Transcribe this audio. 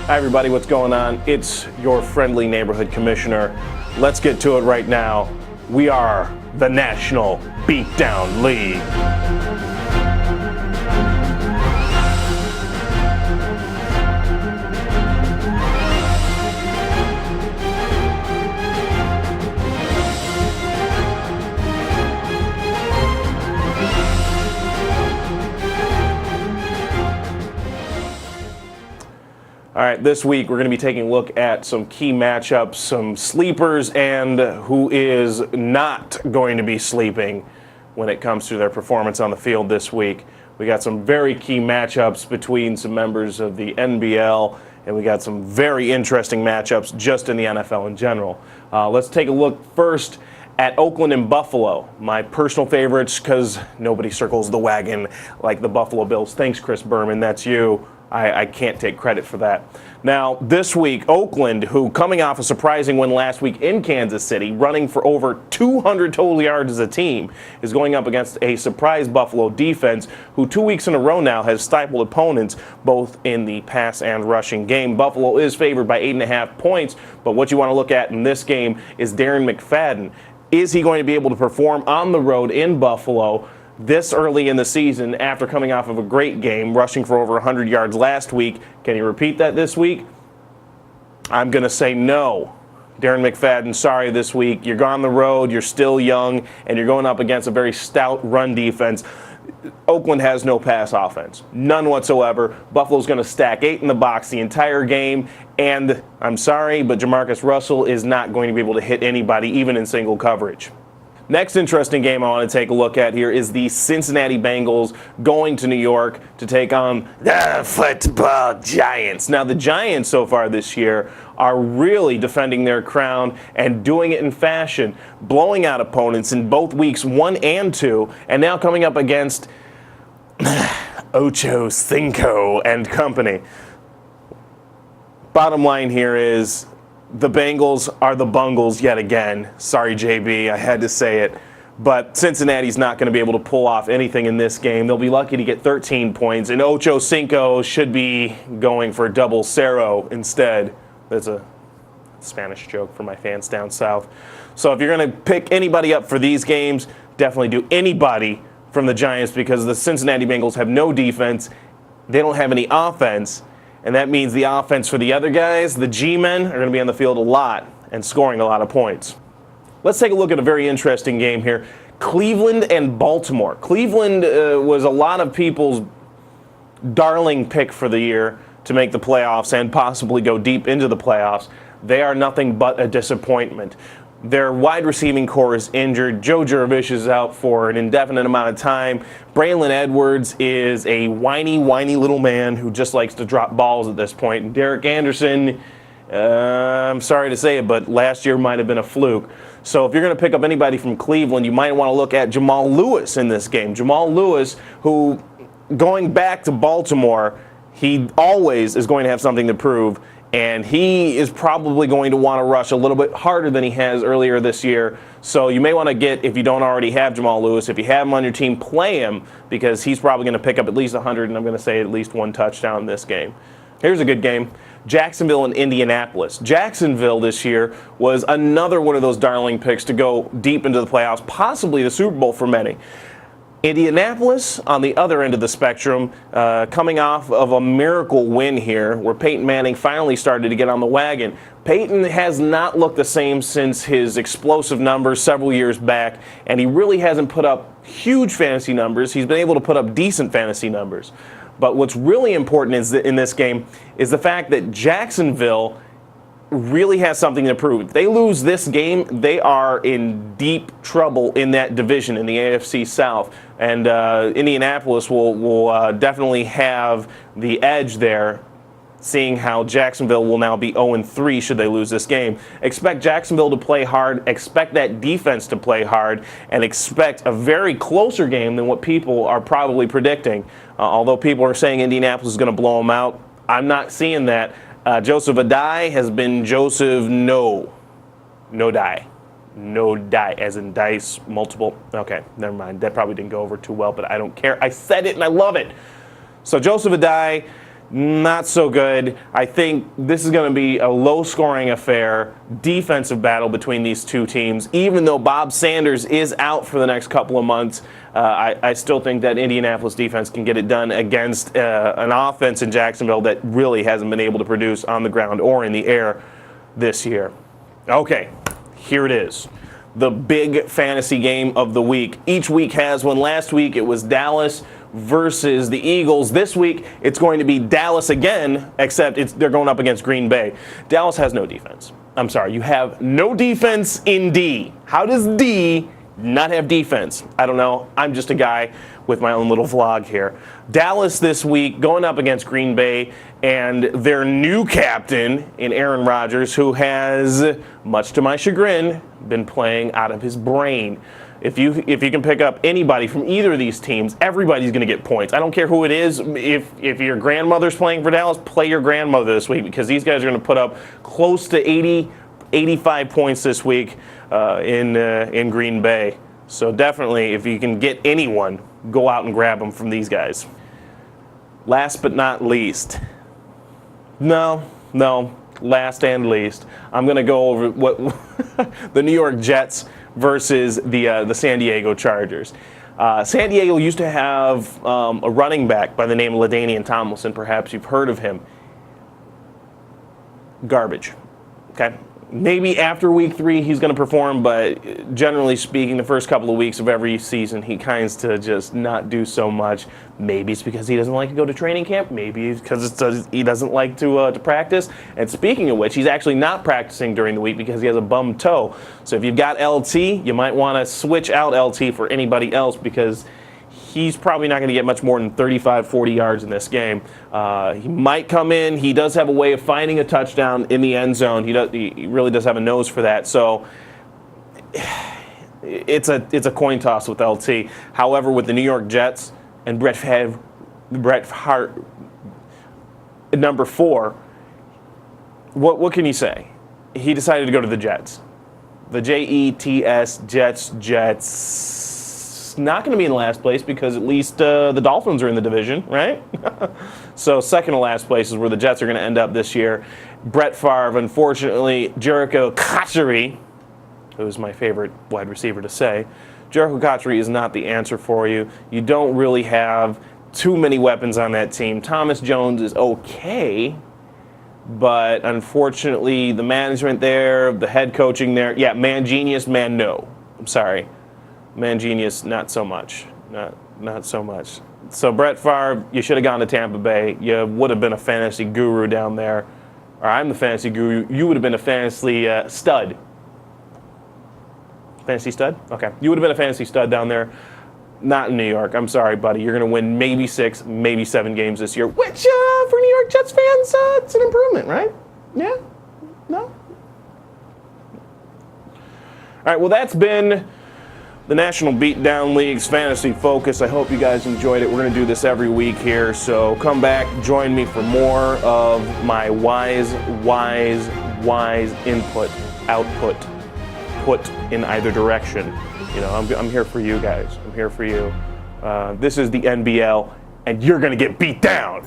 Hi everybody, what's going on? It's your friendly neighborhood commissioner. Let's get to it right now. We are the National Beatdown League. All right, this week we're going to be taking a look at some key matchups, some sleepers, and who is not going to be sleeping when it comes to their performance on the field this week. We got some very key matchups between some members of the NBL, and we got some very interesting matchups just in the NFL in general. Let's take a look first at Oakland and Buffalo, my personal favorites, because nobody circles the wagon like the Buffalo Bills. Thanks, Chris Berman, that's you. I can't take credit for that. Now, this week, Oakland, who coming off a surprising win last week in Kansas City, running for over 200 total yards as a team, is going up against a surprise Buffalo defense, who 2 weeks in a row now has stifled opponents both in the pass and rushing game. Buffalo is favored by 8.5 points, but what you want to look at in this game is Darren McFadden. Is he going to be able to perform on the road in Buffalo this early in the season after coming off of a great game, rushing for over 100 yards last week? Can he repeat that this week? I'm going to say no. Darren McFadden, sorry this week. You're on the road, you're still young, and you're going up against a very stout run defense. Oakland has no pass offense, none whatsoever. Buffalo's going to stack 8 in the box the entire game, and I'm sorry, but Jamarcus Russell is not going to be able to hit anybody, even in single coverage. Next interesting game I want to take a look at here is the Cincinnati Bengals going to New York to take on the football Giants. Now, the Giants so far this year are really defending their crown and doing it in fashion, blowing out opponents in both weeks 1 and 2, and now coming up against Ocho Cinco and company. Bottom line here is, the Bengals are the Bungles yet again. Sorry, JB, I had to say it. But Cincinnati's not going to be able to pull off anything in this game. They'll be lucky to get 13 points, and Ocho Cinco should be going for double cero instead. That's a Spanish joke for my fans down south. So if you're going to pick anybody up for these games, definitely do anybody from the Giants, because the Cincinnati Bengals have no defense. They don't have any offense. And that means the offense for the other guys, the G-men, are going to be on the field a lot and scoring a lot of points. Let's take a look at a very interesting game here. Cleveland and Baltimore. Cleveland was a lot of people's darling pick for the year to make the playoffs and possibly go deep into the playoffs. They are nothing but a disappointment. Their wide receiving core is injured. Joe Jurevich is out for an indefinite amount of time. Braylon Edwards is a whiny little man who just likes to drop balls at this point. And Derek Anderson, I'm sorry to say it, but last year might have been a fluke. So if you're going to pick up anybody from Cleveland, you might want to look at Jamal Lewis in this game. Jamal Lewis, who, going back to Baltimore, he always is going to have something to prove. And he is probably going to want to rush a little bit harder than he has earlier this year. So you may want to get, if you don't already have Jamal Lewis, if you have him on your team, play him, because he's probably going to pick up at least 100, and I'm going to say at least 1 touchdown in this game. Here's a good game. Jacksonville and Indianapolis. Jacksonville this year was another one of those darling picks to go deep into the playoffs, possibly the Super Bowl for many. Indianapolis, on the other end of the spectrum, coming off of a miracle win here where Peyton Manning finally started to get on the wagon. Peyton has not looked the same since his explosive numbers several years back, and he really hasn't put up huge fantasy numbers. He's been able to put up decent fantasy numbers. But what's really important is in this game is the fact that Jacksonville really has something to prove. If they lose this game, they are in deep trouble in that division in the AFC South. And Indianapolis will definitely have the edge there, seeing how Jacksonville will now be 0-3 should they lose this game. Expect Jacksonville to play hard, expect that defense to play hard, and expect a very closer game than what people are probably predicting. Although people are saying Indianapolis is going to blow them out, I'm not seeing that. Joseph Adai has been Joseph no die, as in dice, multiple. Okay, never mind. That probably didn't go over too well, but I don't care. I said it and I love it. So Joseph Adai not so good. I think this is going to be a low-scoring affair, defensive battle between these two teams. Even though Bob Sanders is out for the next couple of months, I still think that Indianapolis defense can get it done against an offense in Jacksonville that really hasn't been able to produce on the ground or in the air this year. Okay, here it is. The big fantasy game of the week. Each week has one. Last week it was Dallas versus the Eagles. This week it's going to be Dallas again, except they're going up against Green Bay. Dallas has no defense. I'm sorry, you have no defense in D. How does D not have defense? I don't know. I'm just a guy with my own little vlog here. Dallas this week going up against Green Bay and their new captain in Aaron Rodgers, who has, much to my chagrin, been playing out of his brain. If you can pick up anybody from either of these teams, everybody's going to get points. I don't care who it is. If your grandmother's playing for Dallas, play your grandmother this week, because these guys are going to put up close to 80, 85 points this week in Green Bay. So definitely, if you can get anyone, go out and grab them from these guys. Last but not least. No, last and least. I'm going to go over what the New York Jets versus the San Diego Chargers. San Diego used to have a running back by the name of LaDainian Tomlinson. Perhaps you've heard of him. Garbage. Okay. Maybe after week 3 he's going to perform, but generally speaking, the first couple of weeks of every season he kinds to just not do so much. Maybe it's because he doesn't like to go to training camp. Maybe it's because he doesn't like to practice. And speaking of which, he's actually not practicing during the week because he has a bum toe. So if you've got LT, you might want to switch out LT for anybody else, because he's probably not going to get much more than 35, 40 yards in this game. He might come in. He does have a way of finding a touchdown in the end zone. He really does have a nose for that. So it's a coin toss with LT. However, with the New York Jets and Brett Hart, number 4, what can you say? He decided to go to the Jets. The Jets, Jets. Not going to be in last place, because at least the Dolphins are in the division, right? So second to last place is where the Jets are going to end up this year. Brett Favre, unfortunately, Jericho Cotchery, who is my favorite wide receiver to say, Jericho Cotchery is not the answer for you. You don't really have too many weapons on that team. Thomas Jones is okay, but unfortunately the management there, the head coaching there, yeah, man genius, man no. I'm sorry. Man genius, not so much. Not so much. So Brett Favre, you should have gone to Tampa Bay. You would have been a fantasy guru down there. Or I'm the fantasy guru. You would have been a fantasy stud. Fantasy stud? Okay. You would have been a fantasy stud down there. Not in New York. I'm sorry, buddy. You're going to win maybe 6, maybe 7 games this year, which for New York Jets fans, it's an improvement, right? Yeah? No? All right, well, that's been the National Beatdown League's Fantasy Focus. I hope you guys enjoyed it. We're going to do this every week here, so come back, join me for more of my wise input, output, put in either direction. You know, I'm here for you guys. I'm here for you. This is the NBL, and you're going to get beat down.